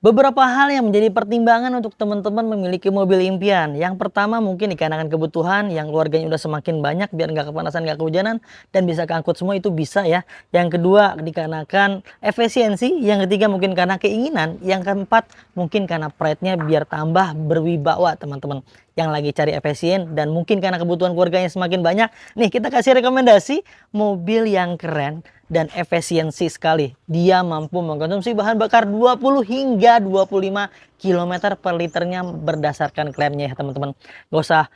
Beberapa hal yang menjadi pertimbangan untuk teman-teman memiliki mobil impian. Yang pertama mungkin dikarenakan kebutuhan, yang keluarganya udah semakin banyak biar nggak kepanasan, nggak kehujanan, dan bisa keangkut semua itu bisa ya. Yang kedua dikarenakan efisiensi, yang ketiga mungkin karena keinginan, yang keempat mungkin karena pride-nya biar tambah berwibawa teman-teman. Yang lagi cari efisien dan mungkin karena kebutuhan keluarganya semakin banyak. Nih kita kasih rekomendasi mobil yang keren dan efisiensi sekali. Dia mampu mengkonsumsi bahan bakar 20 hingga 25 km per liternya berdasarkan klaimnya ya teman-teman. Gak usah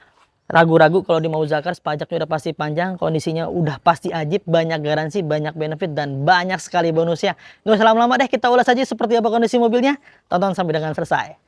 ragu-ragu kalau di Mauzakars pajaknya udah pasti panjang, kondisinya udah pasti ajib, banyak garansi, banyak benefit, dan banyak sekali bonusnya. Gak usah lama-lama deh, kita ulas aja seperti apa kondisi mobilnya. Tonton sampai dengan selesai.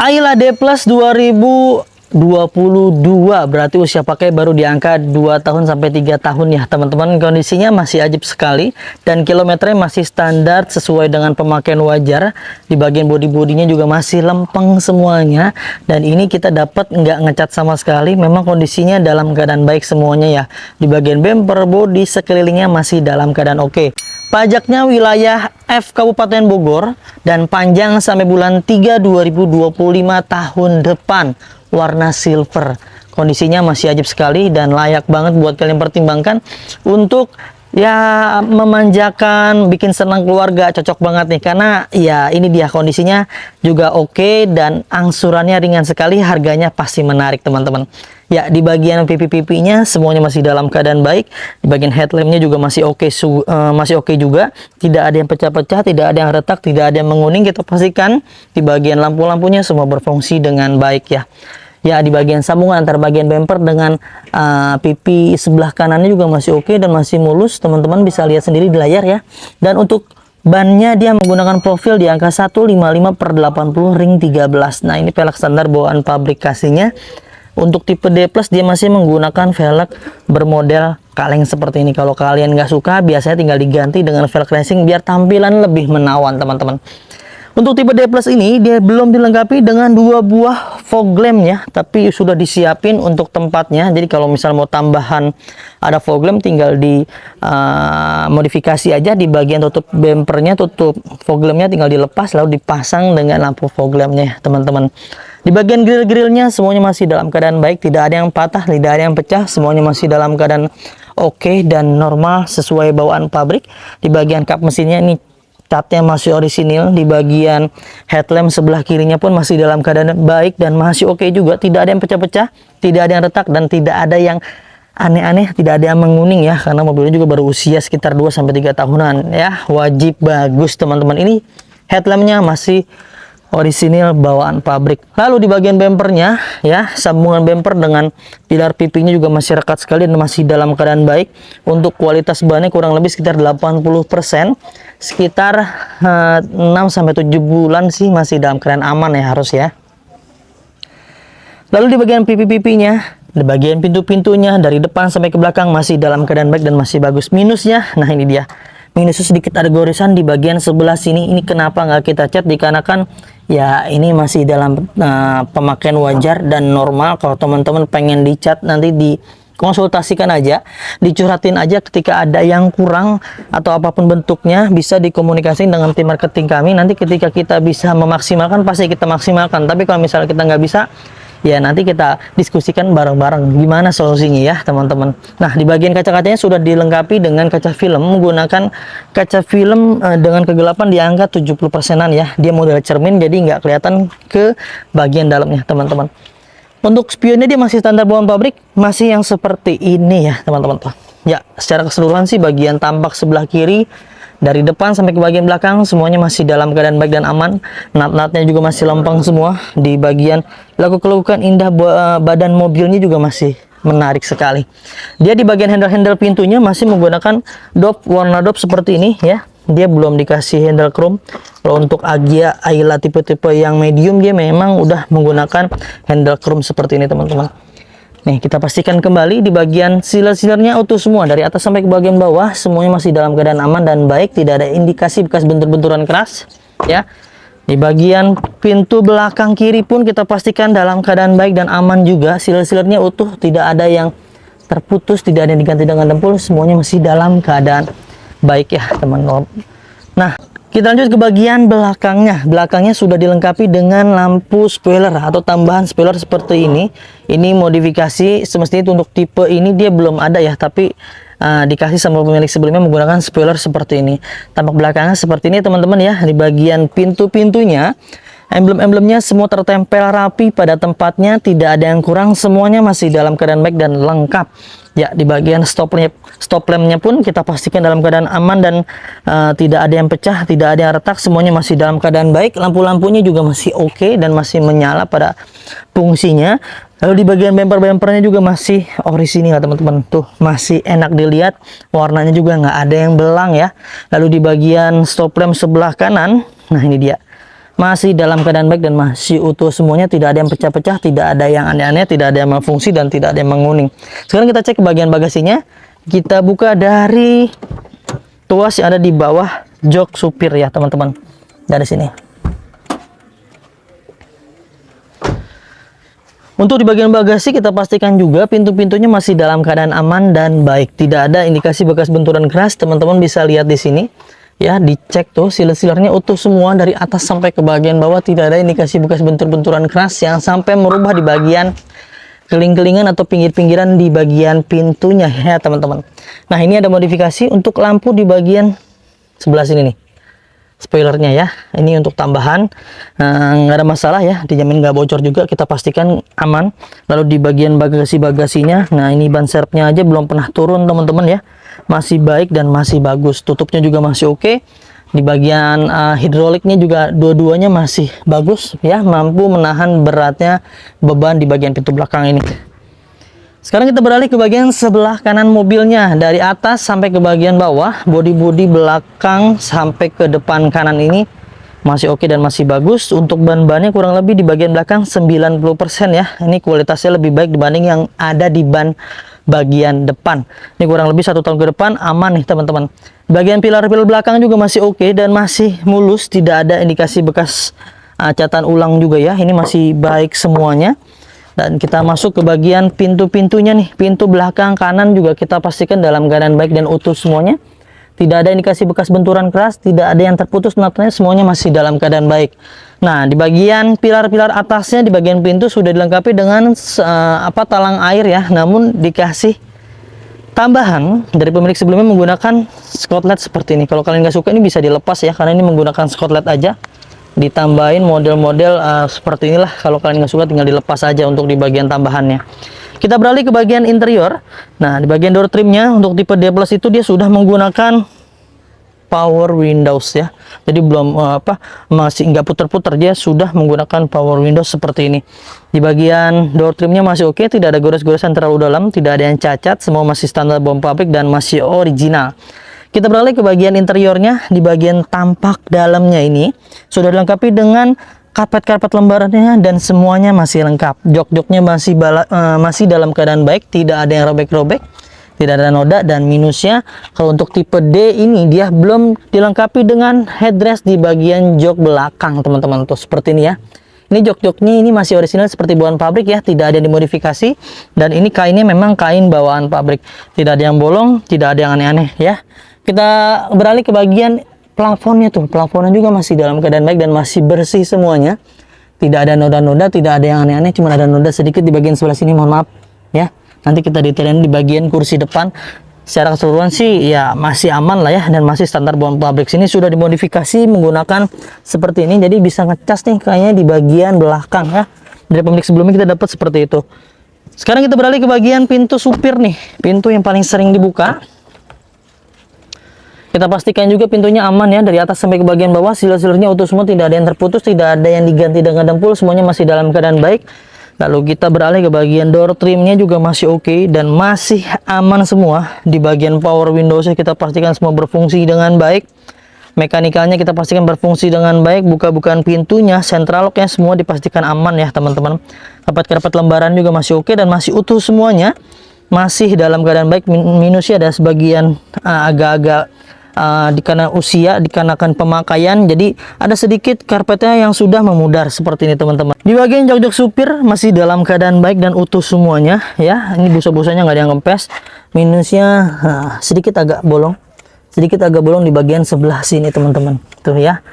Ayla D Plus 2022, berarti usia pakai baru di angka 2 tahun sampai 3 tahun ya teman-teman. Kondisinya masih ajib sekali dan kilometernya masih standar sesuai dengan pemakaian wajar. Di bagian bodi-bodinya juga masih lempeng semuanya, dan ini kita dapat nggak ngecat sama sekali. Memang kondisinya dalam keadaan baik semuanya ya. Di bagian bumper, bodi, sekelilingnya masih dalam keadaan oke. Pajaknya wilayah F Kabupaten Bogor dan panjang sampai bulan 3 2025 tahun depan, warna silver. Kondisinya masih ajib sekali dan layak banget buat kalian pertimbangkan untuk ya memanjakan, bikin senang keluarga. Cocok banget nih karena ya ini dia kondisinya juga oke dan angsurannya ringan sekali, harganya pasti menarik teman-teman. Ya, di bagian pipi-pipinya semuanya masih dalam keadaan baik. Di bagian headlampnya juga masih oke juga. Tidak ada yang pecah-pecah, tidak ada yang retak, tidak ada yang menguning. Kita pastikan di bagian lampu-lampunya semua berfungsi dengan baik ya. Ya, di bagian sambungan antar bagian bumper dengan pipi sebelah kanannya juga masih oke dan masih mulus. Teman-teman bisa lihat sendiri di layar ya. Dan untuk bannya dia menggunakan profil di angka 155/80 ring 13. Nah, ini velg standar bawaan pabrikasinya. Untuk tipe D Plus dia masih menggunakan velg bermodel kaleng seperti ini. Kalau kalian nggak suka, biasanya tinggal diganti dengan velg racing biar tampilan lebih menawan teman-teman. Untuk tipe D Plus ini dia belum dilengkapi dengan 2 buah fog lamp ya, tapi sudah disiapin untuk tempatnya. Jadi kalau misal mau tambahan ada fog lamp, tinggal di modifikasi aja di bagian tutup bumpernya, tutup fog lampnya tinggal dilepas lalu dipasang dengan lampu fog lampnya teman-teman. Di bagian grill-grillnya semuanya masih dalam keadaan baik, tidak ada yang patah, tidak ada yang pecah, semuanya masih dalam keadaan oke dan normal sesuai bawaan pabrik. Di bagian kap mesinnya ini catnya masih orisinil. Di bagian headlamp sebelah kirinya pun masih dalam keadaan baik dan masih oke juga, tidak ada yang pecah-pecah, tidak ada yang retak, dan tidak ada yang aneh-aneh, tidak ada yang menguning ya, karena mobilnya juga baru usia sekitar 2-3 tahunan ya. Wajib bagus teman-teman. Ini headlampnya masih orisinil bawaan pabrik. Lalu di bagian bumpernya ya, sambungan bumper dengan pilar pipinya juga masih rekat sekali dan masih dalam keadaan baik. Untuk kualitas bannya kurang lebih sekitar 80%, sekitar 6-7 bulan sih masih dalam keadaan aman ya harus ya. Lalu di bagian pipi-pipinya, di bagian pintu-pintunya dari depan sampai ke belakang masih dalam keadaan baik dan masih bagus. Minusnya, nah ini dia. Minusnya sedikit ada gorisan di bagian sebelah sini. Ini kenapa nggak kita cat? Dikarenakan ya ini masih dalam pemakaian wajar dan normal. Kalau teman-teman pengen dicat, nanti dikonsultasikan aja, dicurhatin aja ketika ada yang kurang atau apapun bentuknya, bisa dikomunikasikan dengan tim marketing kami. Nanti ketika kita bisa memaksimalkan, pasti kita maksimalkan. Tapi kalau misalnya kita nggak bisa, ya nanti kita diskusikan bareng-bareng gimana solusinya ya teman-teman. Nah, di bagian kaca-kacanya sudah dilengkapi dengan kaca film, menggunakan kaca film dengan kegelapan di angka 70%-an ya. Dia model cermin jadi nggak kelihatan ke bagian dalamnya teman-teman. Untuk spionnya dia masih standar bawaan pabrik, masih yang seperti ini ya teman-teman. Ya, secara keseluruhan sih bagian tampak sebelah kiri dari depan sampai ke bagian belakang semuanya masih dalam keadaan baik dan aman. Nat-natnya juga masih lempeng semua. Di bagian lekuk-lekukan indah badan mobilnya juga masih menarik sekali. Dia di bagian handle-handle pintunya masih menggunakan dop warna dop seperti ini ya. dia belum dikasih handle chrome. Kalau untuk Agya Ayla tipe-tipe yang medium, dia memang udah menggunakan handle chrome seperti ini teman-teman. Nih, kita pastikan kembali di bagian sealer-sealernya utuh semua. Dari atas sampai ke bagian bawah, semuanya masih dalam keadaan aman dan baik. Tidak ada indikasi bekas bentur-benturan keras. Ya, di bagian pintu belakang kiri pun kita pastikan dalam keadaan baik dan aman juga. Sealer-sealernya utuh, tidak ada yang terputus, tidak ada yang diganti dengan dempul. Semuanya masih dalam keadaan baik ya teman-teman. Nah, kita lanjut ke bagian belakangnya. Belakangnya sudah dilengkapi dengan lampu spoiler atau tambahan spoiler seperti ini. Ini modifikasi, semestinya itu untuk tipe ini dia belum ada ya, tapi dikasih sama pemilik sebelumnya menggunakan spoiler seperti ini. Tampak belakangnya seperti ini teman-teman ya. Di bagian pintu-pintunya, emblem-emblemnya semua tertempel rapi pada tempatnya, tidak ada yang kurang, semuanya masih dalam keadaan baik dan lengkap. Ya, di bagian stop lampnya pun kita pastikan dalam keadaan aman dan tidak ada yang pecah, tidak ada yang retak, semuanya masih dalam keadaan baik. Lampu-lampunya juga masih oke dan masih menyala pada fungsinya. Lalu di bagian bumper-bumpernya juga masih orisinil teman-teman. Tuh, masih enak dilihat, warnanya juga nggak ada yang belang ya. Lalu di bagian stop lamp sebelah kanan, nah ini dia. Masih dalam keadaan baik dan masih utuh semuanya, tidak ada yang pecah-pecah, tidak ada yang aneh-aneh, tidak ada yang malfungsi dan tidak ada yang menguning. Sekarang kita cek ke bagian bagasinya. Kita buka dari tuas yang ada di bawah jok supir ya teman-teman. Dari sini. Untuk di bagian bagasi kita pastikan juga pintu-pintunya masih dalam keadaan aman dan baik. Tidak ada indikasi bekas benturan keras. Teman-teman bisa lihat di sini. Ya, dicek tuh sealer-sealernya utuh semua dari atas sampai ke bagian bawah, tidak ada indikasi bekas bentur-benturan keras yang sampai merubah di bagian keling-kelingan atau pinggir-pinggiran di bagian pintunya ya teman-teman. Nah, ini ada modifikasi untuk lampu di bagian sebelah sini nih. Spoilernya ya, ini untuk tambahan, nggak ada masalah ya, dijamin nggak bocor juga, kita pastikan aman. Lalu di bagian bagasi-bagasinya, nah ini ban serepnya aja belum pernah turun teman-teman ya, masih baik dan masih bagus. Tutupnya juga masih oke. Di bagian hidroliknya juga dua-duanya masih bagus ya, mampu menahan beratnya beban di bagian pintu belakang ini. Sekarang kita beralih ke bagian sebelah kanan mobilnya. Dari atas sampai ke bagian bawah, bodi-bodi belakang sampai ke depan kanan ini masih oke dan masih bagus. Untuk ban-bannya kurang lebih di bagian belakang 90% ya. Ini kualitasnya lebih baik dibanding yang ada di ban bagian depan. Ini kurang lebih 1 tahun ke depan aman nih teman-teman. Bagian pilar-pilar belakang juga masih oke dan masih mulus, tidak ada indikasi bekas catatan ulang juga ya. Ini masih baik semuanya. Dan kita masuk ke bagian pintu-pintunya nih. Pintu belakang kanan juga kita pastikan dalam keadaan baik dan utuh semuanya. Tidak ada indikasi bekas benturan keras, tidak ada yang terputus natanya, semuanya masih dalam keadaan baik. Nah, di bagian pilar-pilar atasnya di bagian pintu sudah dilengkapi dengan talang air ya, namun dikasih tambahan dari pemilik sebelumnya menggunakan skotlet seperti ini. Kalau kalian nggak suka ini bisa dilepas ya, karena ini menggunakan skotlet aja. Ditambahin model-model seperti inilah. Kalau kalian nggak suka tinggal dilepas aja untuk di bagian tambahannya. Kita beralih ke bagian interior. Nah, di bagian door trimnya untuk tipe D+ itu dia sudah menggunakan power windows ya. Jadi belum masih nggak puter-puter, dia sudah menggunakan power windows seperti ini. Di bagian door trimnya masih oke, tidak ada gores-goresan terlalu dalam, tidak ada yang cacat, semua masih standar bawang pabrik dan masih original. Kita beralih ke bagian interiornya. Di bagian tampak dalamnya ini sudah dilengkapi dengan karpet-karpet lembarannya dan semuanya masih lengkap. Jok-joknya masih dalam keadaan baik, tidak ada yang robek-robek, tidak ada noda dan minusnya. Kalau untuk tipe D ini dia belum dilengkapi dengan headrest di bagian jok belakang teman-teman, tuh seperti ini ya. Ini jok-joknya ini masih orisinal seperti bawaan pabrik ya, tidak ada yang dimodifikasi, dan ini kainnya memang kain bawaan pabrik, tidak ada yang bolong, tidak ada yang aneh-aneh ya. Kita beralih ke bagian plafonnya tuh. Plafonnya juga masih dalam keadaan baik dan masih bersih semuanya. Tidak ada noda-noda, tidak ada yang aneh-aneh, cuma ada noda sedikit di bagian sebelah sini, mohon maaf ya. Nanti kita detailin di bagian kursi depan. Secara keseluruhan sih ya masih aman lah ya, dan masih standar bawaan pabrik. Sini sudah dimodifikasi menggunakan seperti ini, jadi bisa ngecas nih kayaknya di bagian belakang ya. Dari pemilik sebelumnya kita dapat seperti itu. Sekarang kita beralih ke bagian pintu supir nih. Pintu yang paling sering dibuka. Kita pastikan juga pintunya aman ya, dari atas sampai ke bagian bawah, sealer-sealernya utuh semua, tidak ada yang terputus, tidak ada yang diganti dengan dempul, semuanya masih dalam keadaan baik. Lalu kita beralih ke bagian door trimnya juga masih oke dan masih aman semua. Di bagian power windowsnya kita pastikan semua berfungsi dengan baik. Mekanikalnya kita pastikan berfungsi dengan baik, buka-bukaan pintunya, central locknya semua dipastikan aman ya teman-teman. Karpet-karpet lembaran juga masih oke dan masih utuh semuanya, masih dalam keadaan baik. Minusnya ada sebagian agak-agak dikarenakan usia, dikarenakan pemakaian, jadi ada sedikit karpetnya yang sudah memudar seperti ini teman-teman. Di bagian jok-jok supir masih dalam keadaan baik dan utuh semuanya ya. Ini busa-busanya nggak ada yang kempes. Minusnya sedikit agak bolong di bagian sebelah sini teman-teman tuh ya.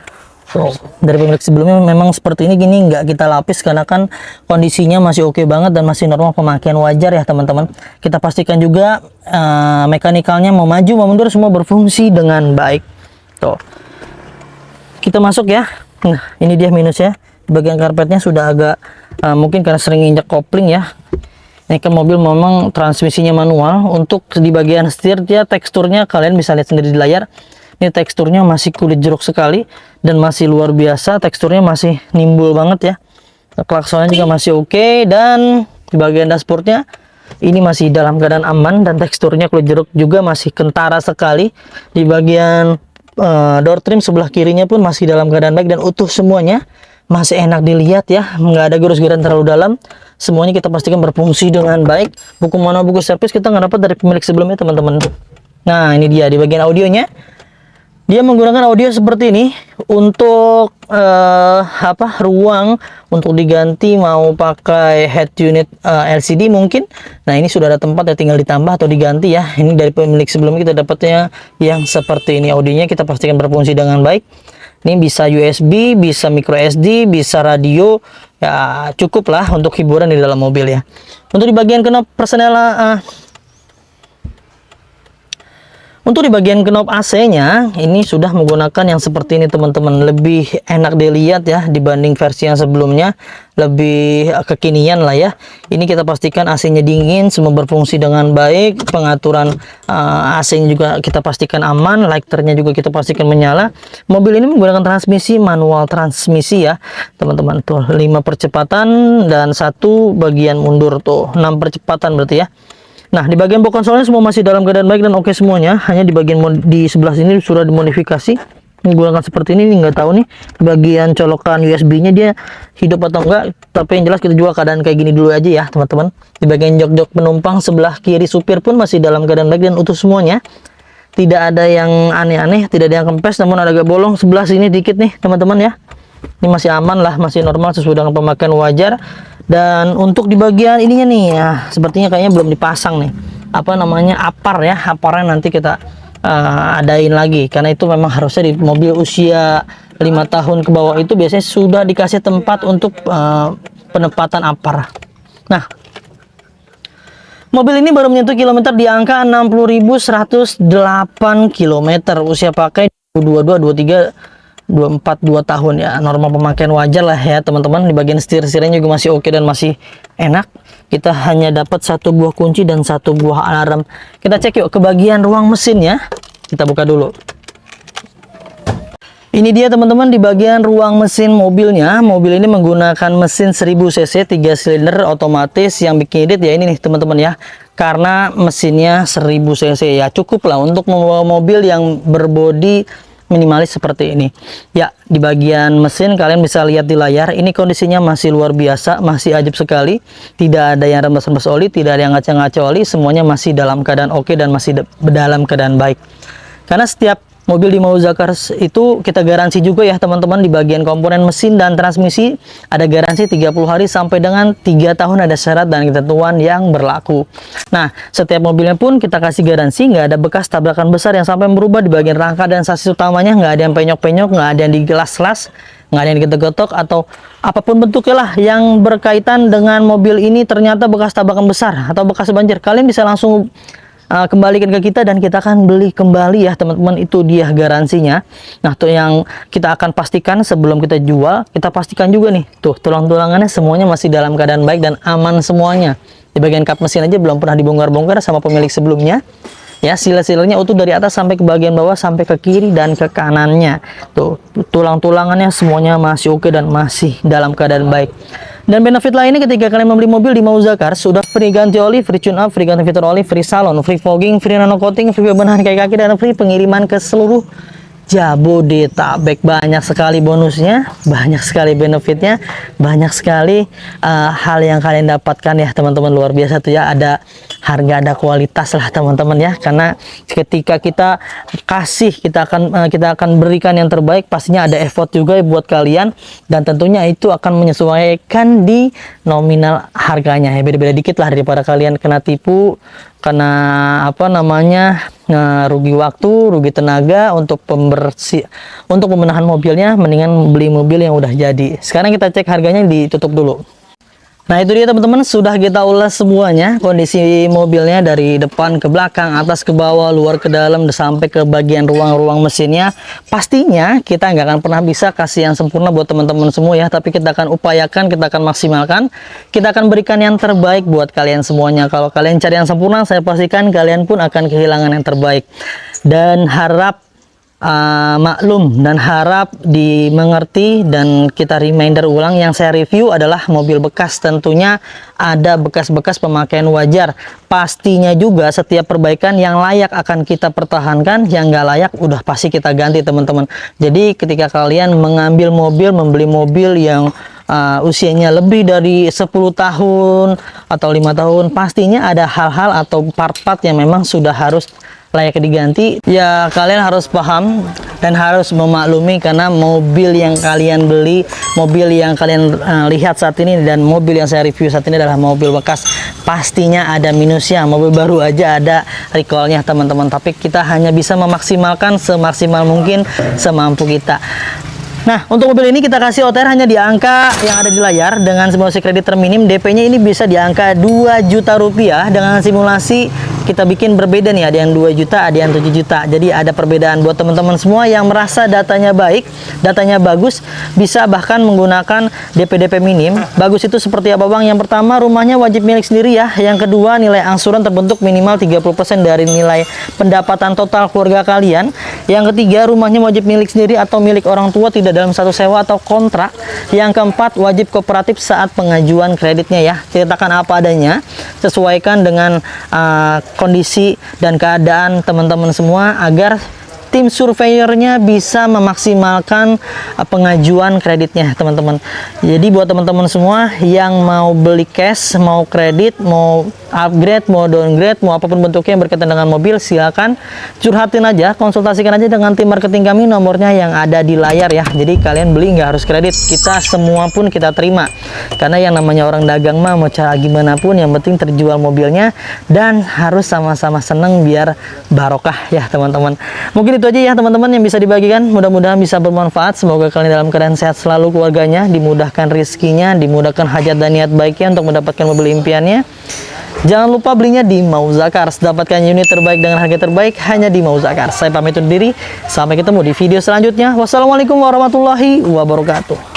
Dari pemilik sebelumnya memang seperti ini, gini nggak kita lapis karena kan kondisinya masih oke banget dan masih normal, pemakaian wajar ya teman-teman. Kita pastikan juga mekanikalnya mau maju mau mundur semua berfungsi dengan baik. Tuh, kita masuk ya. Nah ini dia minusnya, bagian karpetnya sudah agak mungkin karena sering injak kopling ya. Ini kan mobil memang transmisinya manual. Untuk di bagian setir dia teksturnya kalian bisa lihat sendiri di layar. Ini teksturnya masih kulit jeruk sekali dan masih luar biasa, teksturnya masih nimbul banget ya. Klaksonnya juga masih oke, dan di bagian dashboardnya ini masih dalam keadaan aman dan teksturnya kulit jeruk juga masih kentara sekali. Di bagian door trim sebelah kirinya pun masih dalam keadaan baik dan utuh semuanya, masih enak dilihat ya, nggak ada gurus-guran terlalu dalam. Semuanya kita pastikan berfungsi dengan baik. Buku manual, buku servis kita nggak dapat dari pemilik sebelumnya teman-teman. Nah ini dia di bagian audionya. Dia menggunakan audio seperti ini untuk ruang untuk diganti mau pakai head unit LCD mungkin. Nah ini sudah ada tempat ya, tinggal ditambah atau diganti ya. Ini dari pemilik sebelumnya kita dapatnya yang seperti ini. Audionya kita pastikan berfungsi dengan baik. Ini bisa USB, bisa micro SD, bisa radio. Ya cukup lah untuk hiburan di dalam mobil ya. Untuk di bagian knob personnel untuk di bagian knob AC-nya ini sudah menggunakan yang seperti ini teman-teman, lebih enak dilihat ya dibanding versi yang sebelumnya, lebih kekinian lah ya. Ini kita pastikan AC-nya dingin, semua berfungsi dengan baik, pengaturan AC-nya juga kita pastikan aman, lighternya juga kita pastikan menyala. Mobil ini menggunakan transmisi manual transmisi ya teman-teman, tuh 5 percepatan dan 1 bagian mundur, tuh 6 percepatan berarti ya. Nah di bagian box konsolnya semua masih dalam keadaan baik dan oke semuanya, hanya di bagian di sebelah sini sudah dimodifikasi menggunakan seperti ini. Nggak tahu nih bagian colokan USB-nya dia hidup atau enggak, tapi yang jelas kita jual keadaan kayak gini dulu aja ya teman-teman. Di bagian jok-jok penumpang sebelah kiri supir pun masih dalam keadaan baik dan utuh semuanya, tidak ada yang aneh-aneh, tidak ada yang kempes, namun ada agak bolong sebelah sini dikit nih teman-teman ya. Ini masih aman lah, masih normal sesuai dengan pemakaian wajar. Dan untuk di bagian ininya nih ya, sepertinya kayaknya belum dipasang nih apa namanya apar ya, aparnya nanti kita adain lagi, karena itu memang harusnya di mobil usia 5 tahun ke bawah itu biasanya sudah dikasih tempat untuk penempatan apar. Nah mobil ini baru menyentuh kilometer di angka 60.108 km, usia pakai 22, 23, 24, 2 tahun ya, normal pemakaian wajar lah ya teman-teman. Di bagian setir-setirnya juga masih oke dan masih enak. Kita hanya dapat 1 buah kunci dan 1 buah alarm. Kita cek yuk ke bagian ruang mesinnya, kita buka dulu. Ini dia teman-teman di bagian ruang mesin mobilnya. Mobil ini menggunakan mesin 1000 cc 3 silinder otomatis. Yang bikin irit ya ini nih teman-teman ya, karena mesinnya 1000 cc ya, cukup lah untuk membawa mobil yang berbodi minimalis seperti ini ya. Di bagian mesin kalian bisa lihat di layar, ini kondisinya masih luar biasa, masih ajaib sekali. Tidak ada yang rembes-rembes oli, tidak ada yang ngaca-ngaca oli, semuanya masih dalam keadaan oke dan masih dalam keadaan baik. Karena setiap mobil di Mauzza Cars itu kita garansi juga ya teman-teman. Di bagian komponen mesin dan transmisi ada garansi 30 hari sampai dengan 3 tahun, ada syarat dan ketentuan yang berlaku. Nah setiap mobilnya pun kita kasih garansi, nggak ada bekas tabrakan besar yang sampai merubah di bagian rangka dan sasis utamanya, nggak ada yang penyok-penyok, nggak ada yang digelas-gelas, nggak ada yang digetok-getok atau apapun bentuknya lah yang berkaitan dengan mobil ini ternyata bekas tabrakan besar atau bekas banjir, kalian bisa langsung kembalikan ke kita dan kita akan beli kembali ya teman-teman. Itu dia garansinya. Nah tuh yang kita akan pastikan sebelum kita jual, kita pastikan juga nih tuh tulang-tulangannya semuanya masih dalam keadaan baik dan aman semuanya. Di bagian kap mesin aja belum pernah dibongkar-bongkar sama pemilik sebelumnya ya. Sila-silanya utuh dari atas sampai ke bagian bawah, sampai ke kiri dan ke kanannya. Tuh tulang-tulangannya semuanya masih oke dan masih dalam keadaan baik. Dan benefit lainnya ketika kalian membeli mobil di Mauzza Cars, sudah free ganti oli, free tune up, free ganti fitur oli, free salon, free fogging, free nano coating, free bebenahan kaki-kaki, dan free pengiriman ke seluruh Jabodetabek. Banyak sekali bonusnya, banyak sekali benefitnya, banyak sekali hal yang kalian dapatkan ya teman-teman. Luar biasa tuh ya, ada harga, ada kualitas lah teman-teman ya. Karena ketika kita kasih, kita akan berikan yang terbaik, pastinya ada effort juga buat kalian, dan tentunya itu akan menyesuaikan di nominal harganya ya. Beda-beda dikit lah daripada kalian kena tipu, karena apa namanya, rugi waktu, rugi tenaga untuk pembenahan mobilnya. Mendingan beli mobil yang udah jadi. Sekarang kita cek harganya, ditutup dulu. Nah itu dia teman-teman, sudah kita ulas semuanya kondisi mobilnya dari depan ke belakang, atas ke bawah, luar ke dalam, sampai ke bagian ruang-ruang mesinnya. Pastinya kita nggak akan pernah bisa kasih yang sempurna buat teman-teman semua ya, tapi kita akan upayakan, kita akan maksimalkan, kita akan berikan yang terbaik buat kalian semuanya. Kalau kalian cari yang sempurna, saya pastikan kalian pun akan kehilangan yang terbaik. Dan harap maklum dan harap dimengerti, dan kita reminder ulang, yang saya review adalah mobil bekas. Tentunya ada bekas-bekas pemakaian wajar. Pastinya juga setiap perbaikan yang layak akan kita pertahankan, yang nggak layak udah pasti kita ganti teman-teman. Jadi ketika kalian mengambil mobil, membeli mobil yang usianya lebih dari 10 tahun atau 5 tahun, pastinya ada hal-hal atau part-part yang memang sudah harus layak diganti ya. Kalian harus paham dan harus memaklumi, karena mobil yang kalian beli, mobil yang kalian lihat saat ini, dan mobil yang saya review saat ini adalah mobil bekas. Pastinya ada minusnya. Mobil baru aja ada recallnya teman-teman, tapi kita hanya bisa memaksimalkan semaksimal mungkin, semampu kita. Nah, untuk mobil ini kita kasih OTR hanya di angka yang ada di layar, dengan simulasi kredit terminim. DP-nya ini bisa di angka 2 juta rupiah. Dengan simulasi kita bikin berbeda nih, ada yang 2 juta, ada yang 7 juta. Jadi ada perbedaan buat teman-teman semua yang merasa datanya baik, datanya bagus, bisa bahkan menggunakan DP minim. Bagus itu seperti apa Bang? Yang pertama, rumahnya wajib milik sendiri ya. Yang kedua, nilai angsuran terbentuk minimal 30% dari nilai pendapatan total keluarga kalian. Yang ketiga, rumahnya wajib milik sendiri atau milik orang tua, tidak dalam satu sewa atau kontrak. Yang keempat, wajib kooperatif saat pengajuan kreditnya ya. Ceritakan apa adanya, sesuaikan dengan kondisi dan keadaan teman-teman semua, agar tim surveyornya bisa memaksimalkan pengajuan kreditnya teman-teman. Jadi buat teman-teman semua yang mau beli cash, mau kredit, mau upgrade, mau downgrade, mau apapun bentuknya yang berkaitan dengan mobil, silakan curhatin aja, konsultasikan aja dengan tim marketing kami. Nomornya yang ada di layar ya. Jadi kalian beli nggak harus kredit, kita semua pun kita terima, karena yang namanya orang dagang mah mau cara gimana pun, yang penting terjual mobilnya, dan harus sama-sama seneng biar barokah ya teman-teman. Mungkin itu aja ya teman-teman yang bisa dibagikan, mudah-mudahan bisa bermanfaat. Semoga kalian dalam keadaan sehat selalu, keluarganya dimudahkan rezekinya, dimudahkan hajat dan niat baiknya untuk mendapatkan mobil impiannya. Jangan lupa belinya di Mauzakars, dapatkan unit terbaik dengan harga terbaik hanya di Mauzakars. Saya pamit undur diri, sampai ketemu di video selanjutnya. Wassalamualaikum warahmatullahi wabarakatuh.